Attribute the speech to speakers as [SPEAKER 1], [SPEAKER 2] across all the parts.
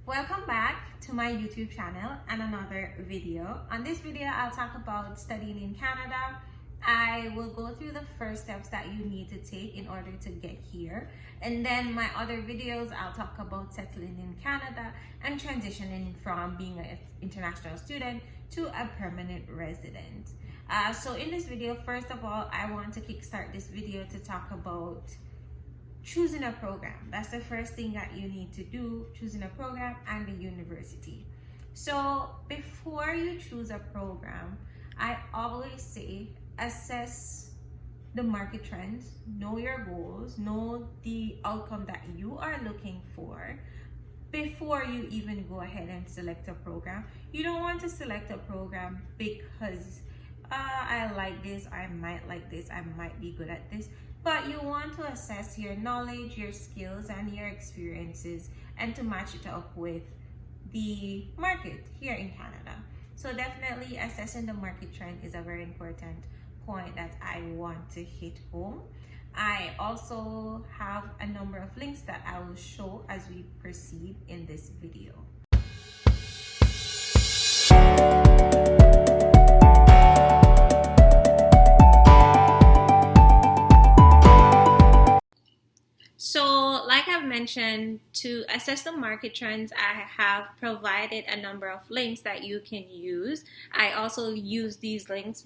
[SPEAKER 1] Welcome back to my YouTube channel and another video. On this video, I'll talk about studying in Canada. I will go through the first steps that you need to take in order to get here. And then my other videos, I'll talk about settling in Canada and transitioning from being an international student to a permanent resident. So in this video, first of all, I want to kickstart this video to talk about choosing a program. That's the first thing that you need to do, choosing a program and the university. So before you choose a program, I always say assess the market trends, know your goals, know the outcome that you are looking for before you even go ahead and select a program. You don't want to select a program because I like this, I might like this, I might be good at this. But you want to assess your knowledge, your skills, and your experiences and to match it up with the market here in Canada. So definitely assessing the market trend is a very important point that I want to hit home. I also have a number of links that I will show as we proceed in this video. So like I've mentioned, to assess the market trends, I have provided a number of links that you can use. I also use these links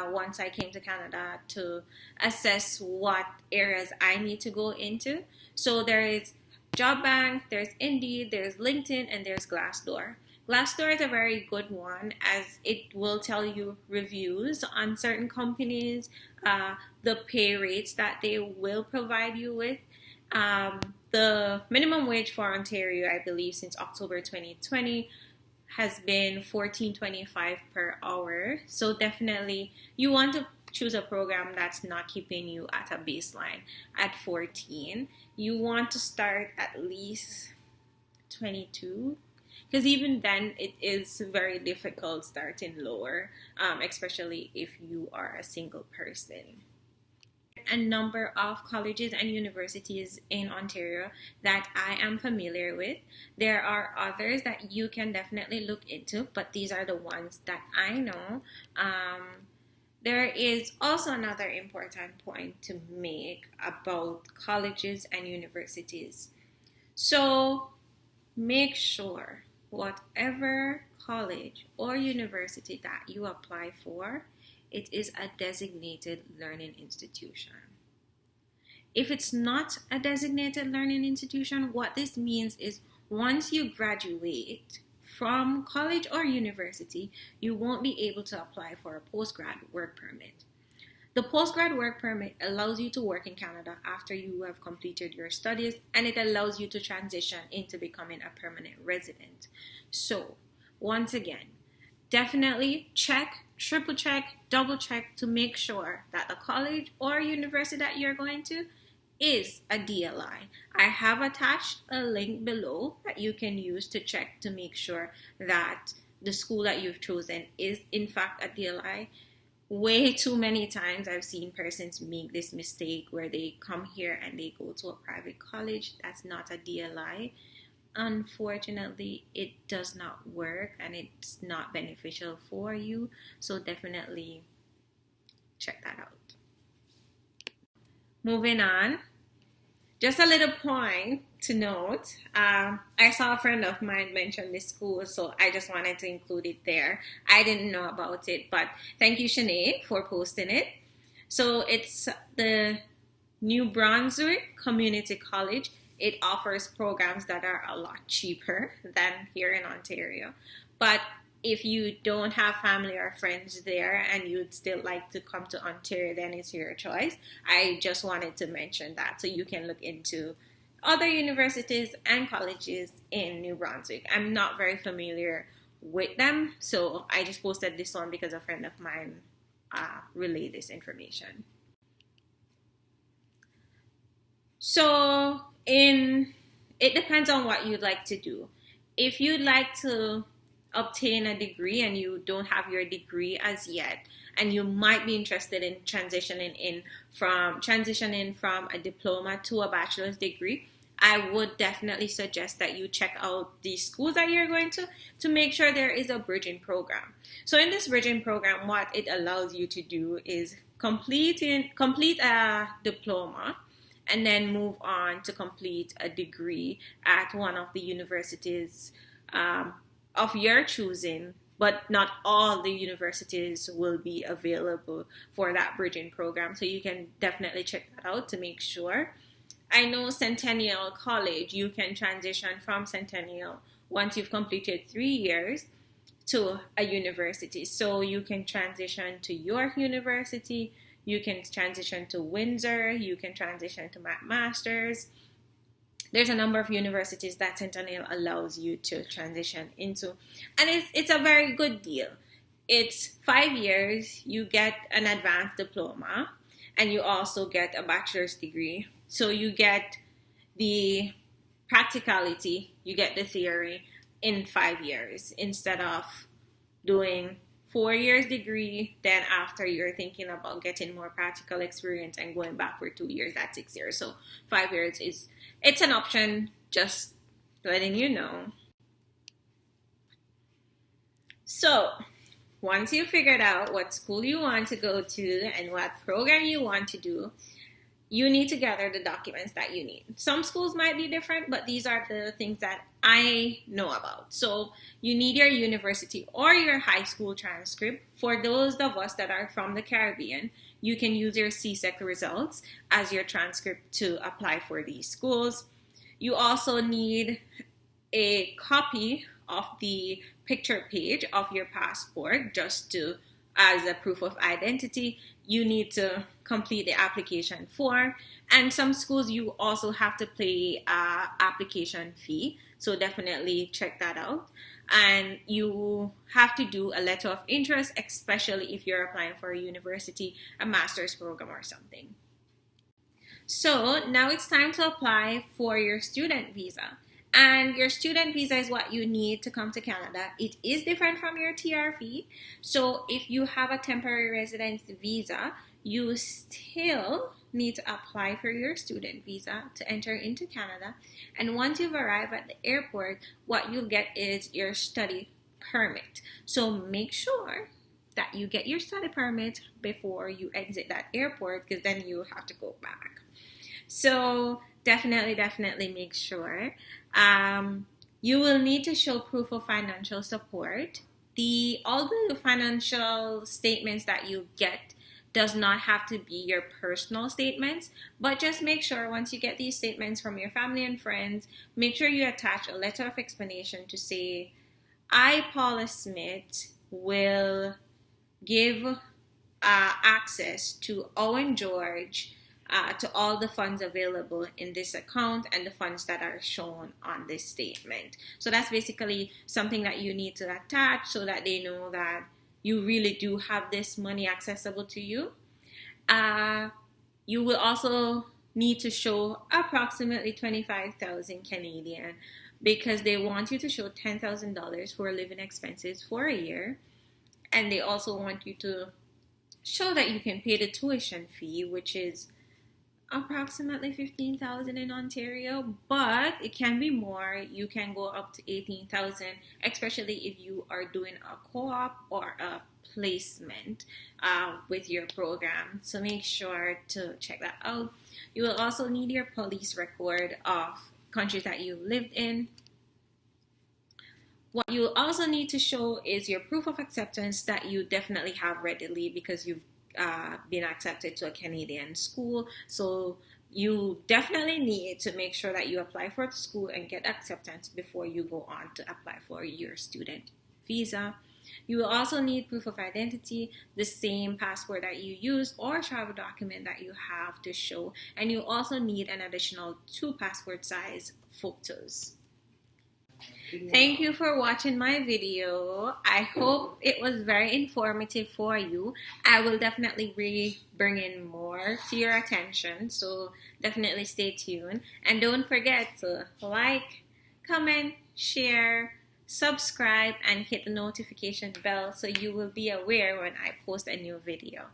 [SPEAKER 1] once I came to Canada to assess what areas I need to go into. So there is JobBank, there's Indeed, there's LinkedIn, and there's Glassdoor. Glassdoor is a very good one as it will tell you reviews on certain companies, the pay rates that they will provide you with. The minimum wage for Ontario, I believe, since October 2020 has been $14.25 per hour. So definitely you want to choose a program that's not keeping you at a baseline at 14. You want to start at least 22. Because even then, it is very difficult starting lower, especially if you are a single person. A number of colleges and universities in Ontario that I am familiar with. There are others that you can definitely look into, but these are the ones that I know. There is also another important point to make about colleges and universities. So make sure whatever college or university that you apply for, it is a designated learning institution. If it's not a designated learning institution, what this means is once you graduate from college or university, you won't be able to apply for a postgrad work permit. The postgrad work permit allows you to work in Canada after you have completed your studies, and it allows you to transition into becoming a permanent resident. So, once again, definitely check, triple check, double check to make sure that the college or university that you're going to is a DLI. I have attached a link below that you can use to check to make sure that the school that you've chosen is in fact a DLI. Way too many times I've seen persons make this mistake where they come here and they go to a private college that's not a DLI. Unfortunately, it does not work and it's not beneficial for you. So definitely check that out. Moving on, just a little point to note. I saw a friend of mine mention this school, so I just wanted to include it there. I didn't know about it, but thank you, Sinead, for posting it. So it's the New Brunswick Community College. It offers programs that are a lot cheaper than here in Ontario. But if you don't have family or friends there and you'd still like to come to Ontario, then it's your choice. I just wanted to mention that so you can look into other universities and colleges in New Brunswick. I'm not very familiar with them, so I just posted this one because a friend of mine relayed this information. So it depends on what you'd like to do. If you'd like to obtain a degree and you don't have your degree as yet, and you might be interested in transitioning from a diploma to a bachelor's degree, I would definitely suggest that you check out the schools that you're going to make sure there is a bridging program. So in this bridging program, what it allows you to do is complete a diploma and then move on to complete a degree at one of the universities of your choosing, but not all the universities will be available for that bridging program. So you can definitely check that out to make sure. I know Centennial College, you can transition from Centennial once you've completed 3 years to a university. So you can transition to York University, you can transition to Windsor, you can transition to McMaster's. There's a number of universities that Centennial allows you to transition into. And it's a very good deal. It's 5 years, you get an advanced diploma, and you also get a bachelor's degree. So you get the practicality, you get the theory in 5 years instead of doing 4 years degree, then after you're thinking about getting more practical experience and going back for 2 years at 6 years. So 5 years it's an option, just letting you know. So once you figured out what school you want to go to and what program you want to do, you need to gather the documents that you need. Some schools might be different, but these are the things that I know about. So you need your university or your high school transcript. For those of us that are from the Caribbean, you can use your CSEC results as your transcript to apply for these schools. You also need a copy of the picture page of your passport just as a proof of identity. You need to complete the application form, and some schools you also have to pay an application fee, so definitely check that out. And you have to do a letter of interest, especially if you're applying for a university, a master's program or something. So now it's time to apply for your student visa. And your student visa is what you need to come to Canada. It is different from your TRV. So if you have a temporary residence visa, you still need to apply for your student visa to enter into Canada. And once you've arrived at the airport, what you'll get is your study permit. So make sure that you get your study permit before you exit that airport, because then you have to go back. So definitely make sure. You will need to show proof of financial support. All the financial statements that you get does not have to be your personal statements, but just make sure once you get these statements from your family and friends, make sure you attach a letter of explanation to say, I, Paula Smith, will give access to Owen George to all the funds available in this account and the funds that are shown on this statement. So that's basically something that you need to attach so that they know that you really do have this money accessible to you. You will also need to show approximately 25,000 Canadian, because they want you to show $10,000 for living expenses for a year. And they also want you to show that you can pay the tuition fee, which is approximately 15,000 in Ontario, but it can be more. You can go up to 18,000, especially if you are doing a co-op or a placement with your program. So make sure to check that out. You will also need your police record of countries that you lived in. What you also need to show is your proof of acceptance that you definitely have readily, because you've been accepted to a Canadian school. So you definitely need to make sure that you apply for the school and get acceptance before you go on to apply for your student visa. You will also need proof of identity, the same passport that you use or travel document that you have to show. And you also need an additional 2 passport size photos. Thank you for watching my video. I hope it was very informative for you. I will definitely be bringing more to your attention, so definitely stay tuned. And don't forget to like, comment, share, subscribe, and hit the notification bell so you will be aware when I post a new video.